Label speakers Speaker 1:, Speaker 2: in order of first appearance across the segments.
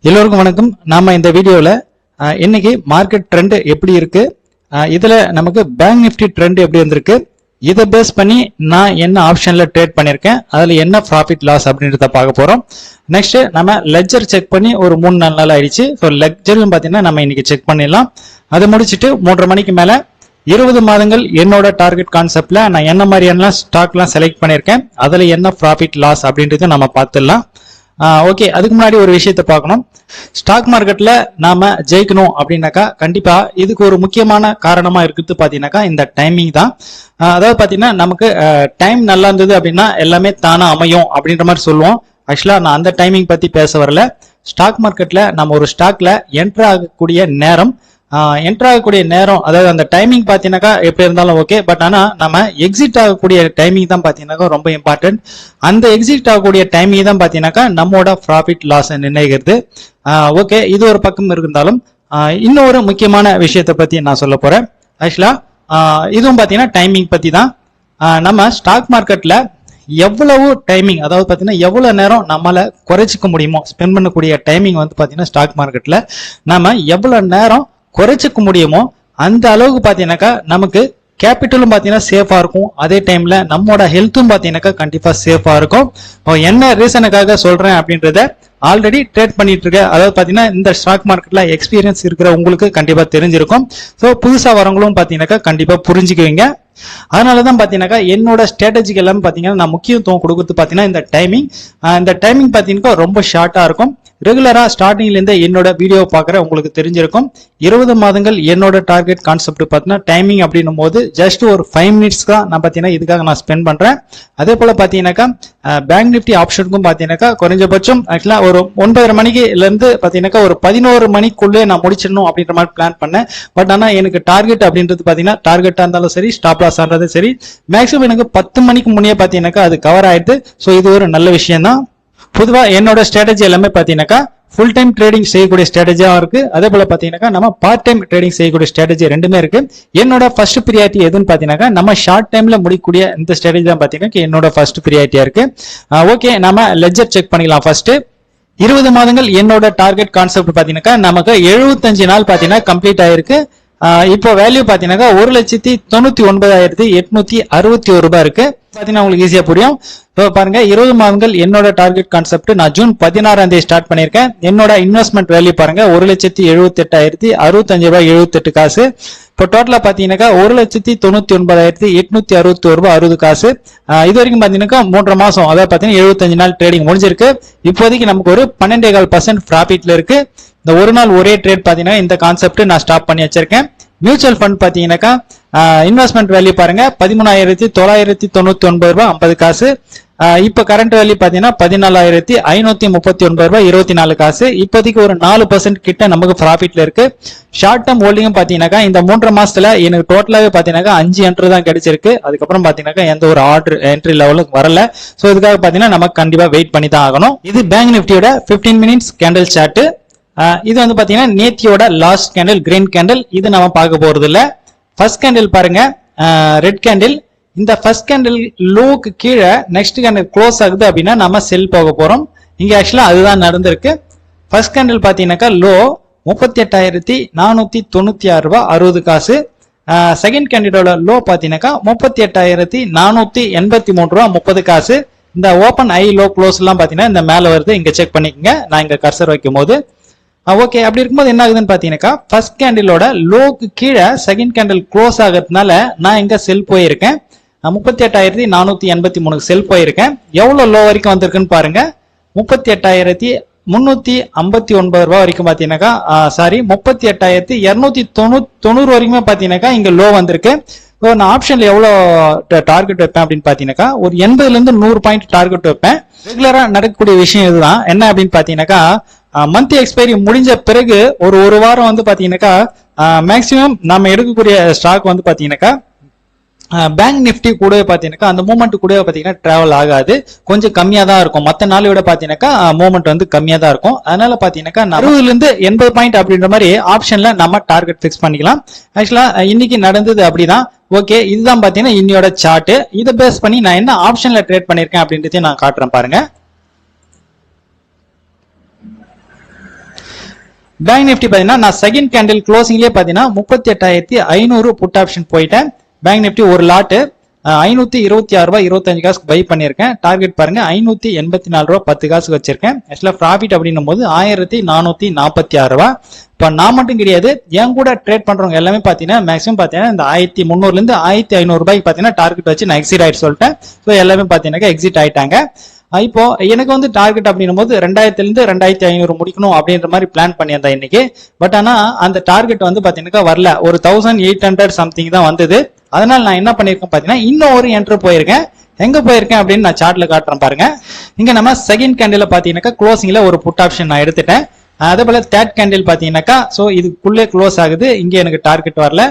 Speaker 1: எல்லோருக்கும் வணக்கம். நாம இந்த வீடியோல இன்னைக்கு மார்க்கெட் ட்ரெண்ட் எப்படி இருக்கு, இதுல நமக்கு பேங்க் நிஃப்டி ட்ரெண்ட் எப்படி வந்திருக்கு, இதை பேஸ் பண்ணி நான் என்ன ஆப்ஷன்ல ட்ரேட் பண்ணிருக்கேன், அதுல என்ன ப்ராஃபிட் லாஸ் அப்படின்றத பார்க்க போறோம். நெக்ஸ்ட் நம்ம லெட்ஜர் செக் பண்ணி ஒரு 3-4 நாள் ஆயிடுச்சு. ஸோ லெட்ஜரும் பாத்தீங்கன்னா நம்ம இன்னைக்கு செக் பண்ணிடலாம். அதை முடிச்சுட்டு 3:30 மணிக்கு மேல 20 மாதங்கள் என்னோட டார்கெட் கான்செப்ட்ல நான் என்ன மாதிரியான ஸ்டாக்லாம் செலக்ட் பண்ணிருக்கேன், அதுல என்ன ப்ராஃபிட் லாஸ் அப்படின்றத நம்ம பார்த்துடலாம். ஓகே, அதுக்கு முன்னாடி ஒரு விஷயத்த பார்க்கணும். ஸ்டாக் மார்க்கெட்ல நாம ஜெயிக்கணும் அப்படின்னாக்கா கண்டிப்பா இதுக்கு ஒரு முக்கியமான காரணமா இருக்குது பாத்தீங்கன்னாக்கா இந்த டைமிங் தான். அதாவது பாத்தீங்கன்னா நமக்கு டைம் நல்லா இருந்தது அப்படின்னா எல்லாமே தானா அமையும் அப்படின்ற மாதிரி சொல்லுவோம். ஆக்சுவலா நான் அந்த டைமிங் பத்தி பேச வரல. ஸ்டாக் மார்க்கெட்ல நம்ம ஒரு ஸ்டாக்ல என்டர் ஆகக்கூடிய நேரம், அதாவது அந்த டைமிங் பாத்தீங்கன்னாக்கா எப்படி இருந்தாலும் ஓகே, பட் ஆனா நம்ம எக்ஸிட் ஆகக்கூடிய டைமிங் தான் பாத்தீங்கன்னாக்கா ரொம்ப இம்பார்ட்டன்ட். அந்த எக்ஸிட் ஆகக்கூடிய டைமிங் தான் பாத்தீங்கன்னாக்கா நம்மளோட ப்ராஃபிட் லாஸ் நிர்ணயிக்கிறது. ஓகே, இது ஒரு பக்கம் இருந்தாலும் இன்னொரு முக்கியமான விஷயத்தை பத்தி நான் சொல்ல போறேன். ஆக்சுவலா இதுவும் பாத்தீங்கன்னா டைமிங் பத்தி தான். நம்ம ஸ்டாக் மார்க்கெட்ல எவ்வளவு டைமிங், அதாவது பாத்தீங்கன்னா எவ்வளவு நேரம் நம்மளால குறைச்சிக்க முடியுமோ, ஸ்பெண்ட் பண்ணக்கூடிய டைமிங் வந்து பாத்தீங்கன்னா ஸ்டாக் மார்க்கெட்ல நம்ம எவ்வளவு நேரம் குறைச்சிக்க முடியுமோ அந்த அளவுக்கு பாத்தீங்கன்னாக்கா நமக்கு கேபிட்டலும் பாத்தீங்கன்னா சேஃபா இருக்கும். அதே டைம்ல நம்மளோட ஹெல்த்தும் பாத்தீங்கன்னாக்கா கண்டிப்பா சேஃபா இருக்கும். என்ன ரீசனுக்காக சொல்றேன் அப்படின்றத ஆல்ரெடி ட்ரேட் பண்ணிட்டு இருக்க, அதாவது பாத்தீங்கன்னா இந்த ஸ்டாக் மார்க்கெட்ல எக்ஸ்பீரியன்ஸ் இருக்கிற உங்களுக்கு கண்டிப்பா தெரிஞ்சிருக்கும். ஸோ புதுசா வரவங்களும் பாத்தீங்கன்னாக்கா கண்டிப்பா புரிஞ்சுக்குவீங்க. அதனாலதான் பாத்தீங்கன்னாக்கா என்னோட ஸ்ட்ராட்டஜிக்கு எல்லாம் பாத்தீங்கன்னா நான் முக்கியத்துவம் கொடுக்குறது பாத்தீங்கன்னா இந்த டைமிங் பாத்தீங்கன்னா ரொம்ப ஷார்ட்டா இருக்கும். ரெகுலரா ஸ்டார்டிங்ல இருந்து என்னோட வீடியோ பாக்குற உங்களுக்கு தெரிஞ்சிருக்கும். 20 மாதங்கள் என்னோட டார்கெட் கான்செப்ட் பாத்தீங்கன்னா டைமிங் அப்படின்னும் போது ஜஸ்ட் ஒரு 5 மினிட்ஸ் தான் நான் பாத்தீங்கன்னா இதுக்காக நான் ஸ்பெண்ட் பண்றேன். அதே போல பாத்தீங்கன்னாக்கா பேங்க் நிஃப்டி ஆப்ஷனுக்கும் பாத்தீங்கன்னாக்கா குறைஞ்சபட்சம் ஆக்சுவலா ஒரு 9:30 மணிக்கு இருந்து பாத்தீங்கன்னாக்கா ஒரு 11 மணிக்குள்ளே நான் முடிச்சிடணும் அப்படின்ற மாதிரி பிளான் பண்ணேன். பட் ஆனா எனக்கு டார்கெட் அப்படின்றது பாத்தீங்கன்னா டார்கெட்டா இருந்தாலும் சரி, ஸ்டாப் லாஸ் ஆனதும் சரி, மேக்ஸிமம் எனக்கு 10 மணிக்கு முன்னே பாத்தீங்கன்னாக்கா அது கவர் ஆயிடுது. ஸோ இது ஒரு நல்ல விஷயம் தான். பொதுவா என்னோட ஸ்ட்ராட்டஜி எல்லாமே பாத்தீங்கன்னாக்கா ஃபுல் டைம் ட்ரேடிங் செய்யக்கூடிய ஸ்ட்ராட்டஜியா இருக்கு. அதே போல பாத்தீங்கன்னாக்கா நம்ம பார்ட் டைம் ட்ரேடிங் செய்யக்கூடிய ஸ்ட்ராட்டஜி ரெண்டுமே இருக்கு. என்னோட ஃபர்ஸ்ட் ப்ரியாரிட்டி எதுன்னு பாத்தீங்கன்னாக்கா நம்ம ஷார்ட் டைம்ல முடிக்கக்கூடிய இந்த ஸ்ட்ராட்டஜி தான் பாத்தீங்கன்னா என்னோட ஃபர்ஸ்ட் ப்ரியாரிட்டியா இருக்கு. ஓகே, நம்ம லெட்ஜர் செக் பண்ணிக்கலாம். ஃபர்ஸ்ட் 20 மாதங்கள் என்னோட டார்கெட் கான்செப்ட் பாத்தீங்கன்னாக்கா நமக்கு 75 நாள் பாத்தீங்கன்னா கம்ப்ளீட் ஆயிருக்கு. இப்போ வேல்யூ பாத்தீங்கன்னாக்கா 1,99,861 ரூபாய் இருக்கு. பாத்தீங்கன்னா உங்களுக்கு ஈஸியா புரியும். பாருங்க, 20 மாதங்கள் என்னோட டார்கெட் கான்செப்ட் நான் ஜூன் 16ஆம் தேதி ஸ்டார்ட் பண்ணிருக்கேன். என்னோட இன்வெஸ்ட்மெண்ட் வேல்யூ பாருங்க 1,78,078 காசு. இப்போ டோட்டலா பாத்தீங்கன்னாக்கா 1,99,861 ரூபாய் 60 காசு. இது வரைக்கும் பாத்தீங்கன்னா 3 மாசம், அதாவது பாத்தீங்கன்னா 75 நாள் ட்ரேடிங் முடிஞ்சிருக்கு. இப்போதைக்கு நமக்கு ஒரு 12.25% ப்ராஃபிட்ல இருக்கு. இந்த ஒரு நாள் ஒரே ட்ரேட் பாத்தீங்கன்னா இந்த கான்செப்ட் நான் ஸ்டாப் பண்ணி வச்சிருக்கேன். மியூச்சுவல் ஃபண்ட் பாத்தீங்கன்னாக்கா இன்வெஸ்ட்மெண்ட் வேல்யூ பாருங்க 13,999 ரூபாய் 50 காசு. இப்ப கரண்ட் வேல்யூ பாத்தீங்கன்னா 14,539 ரூபாய் 24 காசு. இப்போதைக்கு ஒரு 4% கிட்ட நமக்கு ப்ராஃபிட்ல இருக்கு. ஷார்ட் டேர்ம் ஹோல்டிங்கும் பாத்தீங்கன்னாக்கா இந்த 3 மாசத்துல எனக்கு டோட்டலாவே பாத்தீங்கன்னா 5 என்ட்ரி தான் கிடைச்சிருக்கு. அதுக்கப்புறம் பாத்தீங்கன்னா எந்த ஒரு ஆர்டர் என்ட்ரி லெவலுக்கு வரல. சோ இதுக்காக பாத்தீங்கன்னா நமக்கு கண்டிப்பா வெயிட் பண்ணி தான் ஆகணும். இது பேங்க் நிஃப்டியோட 15 மினிட்ஸ் கேண்டில் சார்ட். இது வந்து பாத்தீங்கன்னா நேத்தியோட லாஸ்ட் கேண்டில் கிரீன் கேண்டில். இது நம்ம பார்க்க போறது இல்ல. ஃபர்ஸ்ட் கேண்டில் பாருங்க, ரெட் கேண்டில். இந்த ஃபர்ஸ்ட் கேண்டில் லோக்கு கீழே நெக்ஸ்ட் கேண்டில் க்ளோஸ் ஆகுது அப்படின்னா நம்ம செல் போக போறோம். இங்க ஆக்சுவலா அதுதான் நடந்திருக்கு. ஃபர்ஸ்ட் கேண்டில் பாத்தீங்கன்னாக்கா லோ 38,496 ரூபாய் 60 காசு. செகண்ட் கேண்டிலோட லோ பாத்தீங்கன்னாக்கா 38,483 ரூபாய் 30 காசு. இந்த ஓபன் ஐ லோ க்ளோஸ் எல்லாம் பாத்தீங்கன்னா இந்த மேல வருது, இங்க செக் பண்ணிக்கங்க. நான் இங்க கர்சர் வைக்கும் போது ஓகே, அப்படி இருக்கும்போது என்ன ஆகுதுன்னு பாத்தீங்கன்னாக்கா ஃபர்ஸ்ட் கேண்டிலோட லோக்கு கீழே செகண்ட் கேண்டில் க்ளோஸ் ஆகிறதுனால நான் இங்க செல் போயிருக்கேன். 38,483 செல் போயிருக்கேன். எவ்வளவு லோ வரைக்கும் வந்திருக்குன்னு பாருங்க, 38,359 ரூபாய் வரைக்கும் பாத்தீங்கன்னாக்கா 38,290 வரைக்குமே பாத்தீங்கன்னாக்கா இங்க லோ வந்திருக்கு. நான் ஆப்ஷன்ல எவ்வளவு டார்கெட் வைப்பேன் அப்படின்னு பாத்தீங்கன்னாக்கா ஒரு 80ல இருந்து 100 பாயிண்ட் டார்கெட் வைப்பேன். ரெகுலரா நடக்கக்கூடிய விஷயம் இதுதான். என்ன அப்படின்னு பாத்தீங்கன்னாக்கா மந்த் எக்ஸ்பைரி முடிஞ்ச பிறகு ஒரு வாரம் வந்து பாத்தீங்கன்னாக்கா மேக்சிமம் நம்ம எடுக்கக்கூடிய ஸ்டாக் வந்து பாத்தீங்கன்னாக்கா பேங்க் நிஃப்டி கூட பாத்தீங்கன்னாக்கா அந்த மூவ்மெண்ட் கூட பாத்தீங்கன்னா டிராவல் ஆகாது, கொஞ்சம் கம்மியா தான் இருக்கும். மத்த நாளை விட பாத்தீங்கன்னாக்கா மூவ்மெண்ட் வந்து கம்மியா தான் இருக்கும். அதனால பாத்தீங்கன்னாக்கா 60ல இருந்து 80 பாயிண்ட் அப்படின்ற மாதிரி ஆப்ஷன்ல நம்ம டார்கெட் பிக்ஸ் பண்ணிக்கலாம். ஆக்சுவலா இன்னைக்கு நடந்தது அப்படிதான். ஓகே, இதுதான் பாத்தீங்கன்னா இன்னையோட சார்ட். இதை பேஸ் பண்ணி நான் என்ன ஆப்ஷன்ல ட்ரேட் பண்ணிருக்கேன் அப்படின்றதையும் நான் காட்டுறேன் பாருங்க. பேங்க் நிஃப்டி பாத்தீங்கன்னா நான் செகண்ட் கேண்டில் க்ளோசிங்லேயே பாத்தீங்கன்னா 38,500 புட் ஆப்ஷன் போயிட்டேன். பேங்க் நிஃப்டி ஒரு லாட்டு 526 ரூபாய் 25 காசுக்கு பை பண்ணிருக்கேன். டார்கெட் பாருங்க 584 ரூபாய் 10 காசுக்கு வச்சிருக்கேன். ஆக்சுவலா ப்ராஃபிட் அப்படின்னும் போது 1446 ரூபாய். இப்ப நான் மட்டும் கிடையாது, என் கூட ட்ரேட் பண்றவங்க எல்லாமே பாத்தீங்கன்னா மேக்ஸிமம் பாத்தீங்கன்னா இந்த 1300 இருந்து 1500 ரூபாய்க்கு பாத்தீங்கன்னா டார்கெட் வச்சு நான் எக்ஸிட் ஆயிட்டு சொல்லிட்டேன். ஸோ எல்லாமே பாத்தீங்கன்னா எக்ஸிட் ஆயிட்டாங்க. இப்போ எனக்கு வந்து டார்கெட் அப்படின்னும் போது 2000 இருந்து 2500 முடிக்கணும் அப்படின்ற மாதிரி பிளான் பண்ணியிருந்தேன் இன்னைக்கு. பட் ஆனா அந்த டார்கெட் வந்து பாத்தீங்கன்னா வரல, ஒரு 1800 சம்திங் தான் வந்தது. அதனால நான் என்ன பண்ணிருக்கேன் பாத்தீங்கன்னா இன்னும் ஒரு என்ட்ரு போயிருக்கேன். எங்க போயிருக்கேன் அப்படின்னு நான் சார்ட்ல காட்டுறேன் பாருங்க. இங்க நம்ம செகண்ட் கேண்டில் பாத்தீங்கன்னாக்கா க்ளோசிங்ல ஒரு புட் ஆப்ஷன் நான் எடுத்துட்டேன். அதே போல தேர்ட் கேண்டில் பாத்தீங்கன்னாக்கா சோ இதுக்குள்ளே க்ளோஸ் ஆகுது, இங்க எனக்கு டார்கெட் வரல.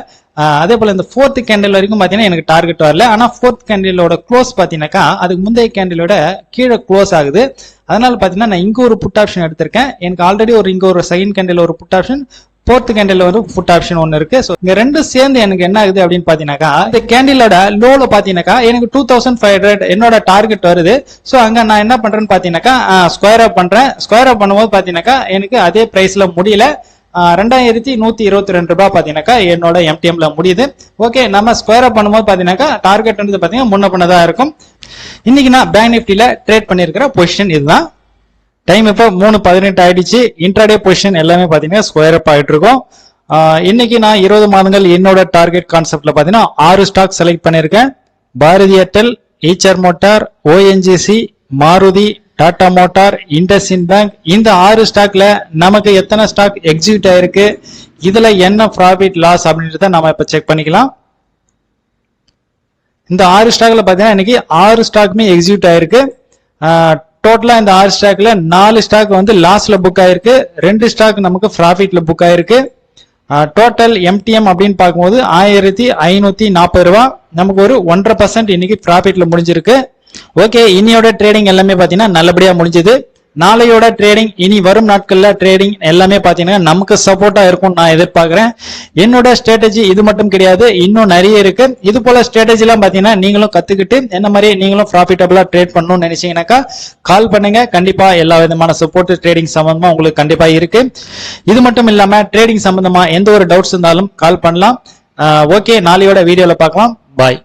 Speaker 1: அதே போல இந்த ஃபோர்த் கேண்டில் வரைக்கும் பாத்தீங்கன்னா எனக்கு டார்கெட் வரல. ஆனா ஃபோர்த் கேண்டிலோட க்ளோஸ் பாத்தீங்கன்னாக்கா அதுக்கு முந்தைய கேண்டிலோட கீழே க்ளோஸ் ஆகுது. அதனால பாத்தீங்கன்னா நான் இங்க ஒரு புட் ஆப்ஷன் எடுத்திருக்கேன். எனக்கு ஆல்ரெடி இங்க ஒரு செகண்ட் கேண்டில் ஒரு புட் ஆப்ஷன், ஃபோர்த் கேண்டில் ஒரு புட் ஆப்ஷன் ஒன்னு இருக்கு. ஸோ இங்க ரெண்டும் சேர்ந்து எனக்கு என்ன ஆகுது அப்படின்னு பாத்தீங்கன்னாக்கா இந்த கேண்டிலோட லோல பாத்தீங்கன்னாக்கா எனக்கு 2500 என்னோட டார்கெட் வருது. ஸோ அங்க நான் என்ன பண்றேன்னு பாத்தீங்கன்னாக்கா ஸ்கொயர் அப் பண்றேன். ஸ்கொயர் அப் பண்ணும்போது பாத்தீங்கன்னாக்கா எனக்கு அதே பிரைஸ்ல முடியல. 2122 ரூபாய் பாத்தீங்கன்னாக்கா என்னோட எம்டிஎம்ல முடியுது. ஓகே, நம்ம ஸ்கொயர் அப் பண்ணும்போது பாத்தீங்கன்னாக்கா டார்கெட் வந்து பாத்தீங்கன்னா முன்ன பண்ணதா இருக்கும். இன்னைக்கு நான் பேங்க் நிஃப்டில ட்ரேட் பண்ணிருக்கிற பொசிஷன் இதுதான். டைம் இப்போ 3:18 ஆயிடுச்சு. இன்ட்ராடே பொசிஷன் எல்லாமே பாத்தீங்கன்னா ஸ்கொயர் அப் ஆயிட்டு இருக்கும். இன்னைக்கு நான் 20 மாதங்கள் என்னோட டார்கெட் கான்செப்ட்ல பாத்தீங்கன்னா 6 ஸ்டாக் செலக்ட் பண்ணிருக்கேன். Bharti Airtel, Eicher Motor, ONGC, Maruti, Tata Motor, IndusInd bank. இந்த 6 ஸ்டாக்ல நமக்கு எத்தனை ஸ்டாக் எக்ஸிக்யூட் ஆயிருக்கு, இதுல என்ன ப்ராஃபிட் லாஸ் அப்படின்றத நம்ம இப்ப செக் பண்ணிக்கலாம். இந்த 6 ஸ்டாக்ல பாத்தீங்கன்னா இன்னைக்கு 6 ஸ்டாக்குமே எக்ஸிக்யூட் ஆயிருக்கு. டோட்டலா இந்த 6 ஸ்டாக்ல 4 ஸ்டாக் வந்து லாஸ்ல புக் ஆயிருக்கு, 2 ஸ்டாக் நமக்கு ப்ராஃபிட்ல புக் ஆயிருக்கு. டோட்டல் எம்டிஎம் அப்படின்னு பார்க்கும்போது 1540 ரூபாய், நமக்கு ஒரு 1.5% இன்னைக்கு ப்ராஃபிட்ல முடிஞ்சிருக்கு. ஓகே, இன்னையோட ட்ரேடிங் எல்லாமே பாத்தீங்கன்னா நல்லபடியா முடிஞ்சது. நாளையோட ட்ரேடிங், இனி வரும் நாட்கள்ல ட்ரேடிங் எல்லாமே பாத்தீங்கன்னா நமக்கு சப்போர்ட்டா இருக்கும் நான் எதிர்பார்க்கிறேன். என்னோட ஸ்ட்ராட்டஜி இது மட்டும் கிடையாது, இன்னும் நிறைய இருக்கு. இது போல ஸ்ட்ராட்டஜி எல்லாம் பாத்தீங்கன்னா நீங்களும் கத்துக்கிட்டு என்ன மாதிரி நீங்களும் ப்ராஃபிட்டபிளா ட்ரேட் பண்ணணும்னு நினைச்சீங்கன்னாக்கா கால் பண்ணுங்க. கண்டிப்பா எல்லா விதமான சப்போர்ட் ட்ரேடிங் சம்பந்தமா உங்களுக்கு கண்டிப்பா இருக்கு. இது மட்டும் இல்லாம ட்ரேடிங் சம்பந்தமா எந்த ஒரு டவுட்ஸ் இருந்தாலும் கால் பண்ணலாம். ஓகே, நாளையோட வீடியோல பார்க்கலாம். பாய்.